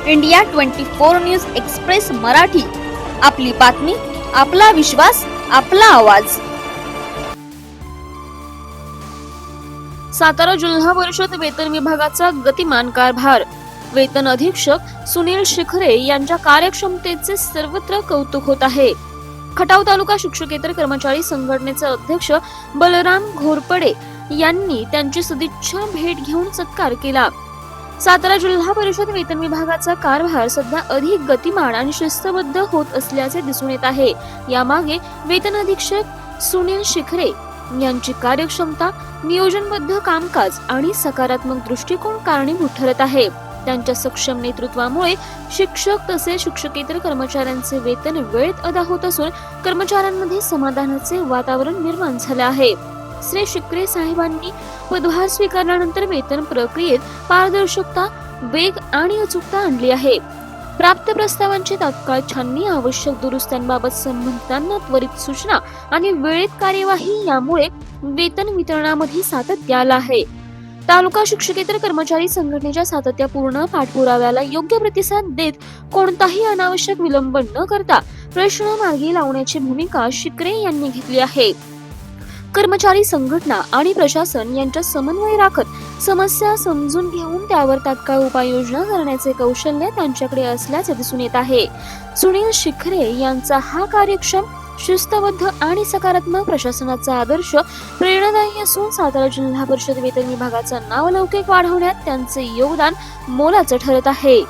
India 24 news express Marathi, आपली बातमी, आपला विश्वास, आपला आवाज। सातारा जिल्हा परिषद वेतन विभागाचा गतिमान कारभार। वेतन अधीक्षक सुनील शिखरे यांच्या कार्यक्षमतेचे सर्वत्र कौतुक होत आहे। खटाव तालुका शिक्षकेतर कर्मचारी संघटनेचे अध्यक्ष बलराम घोरपडे यांनी त्यांची सदिच्छा भेट घेऊन सत्कार केला। सातारा जिल्हा परिषद वेतन विभागाचा कारभार सध्या अधिक गतिमान आणि शिस्तबद्ध होत असल्याचे दिसून येत आहे। यामागे वेतन अधीक्षक सुनील शिखरे यांची कार्यक्षमता, नियोजनबद्ध कामकाज आणि सकारात्मक दृष्टिकोन कारणीभूत ठरत आहे। त्यांच्या सक्षम नेतृत्वामुळे शिक्षक तसेच शिक्षकेतर कर्मचाऱ्यांचे वेतन वेळेत अदा होत असून कर्मचाऱ्यांमध्ये समाधानाचे वातावरण निर्माण झाले आहे। श्री शिखरे साहेबांनी पदभार स्वीकारल्यानंतर वेतन प्रक्रियेत पारदर्शकता, वेग आणि अचूकता आणली आहे। प्राप्त प्रस्तावांची तात्काळ छाननी, आवश्यक दुरुस्त्यांबाबत संबंधितांना त्वरित सूचना आणि वेळेत कार्यवाही यामुळे वेतन वितरणामध्ये सातत्य आलं आहे। तालुका शिक्षकेतर कर्मचारी संघटनेच्या सातत्यपूर्ण पाठपुराव्याला योग्य प्रतिसाद देत कोणताही अनावश्यक विलंब न करता प्रश्न मार्गी लावण्याची भूमिका शिखरे यांनी घेतली आहे। कर्मचारी संघटना आणि प्रशासन यांचा समन्वय राखत समस्या समजून घेऊन त्यावर तात्काळ उपाययोजना करण्याचे कौशल्य त्यांच्याकडे असल्याचे दिसून येत आहे। सुनील शिखरे यांचा हा कार्यक्षम, शिस्तबद्ध आणि सकारात्मक प्रशासनाचा आदर्श प्रेरणादायी असून सातारा जिल्हा परिषद वेतन विभागाचा नावलौकिक वाढवण्यात त्यांचे योगदान मोलाचं ठरत आहे।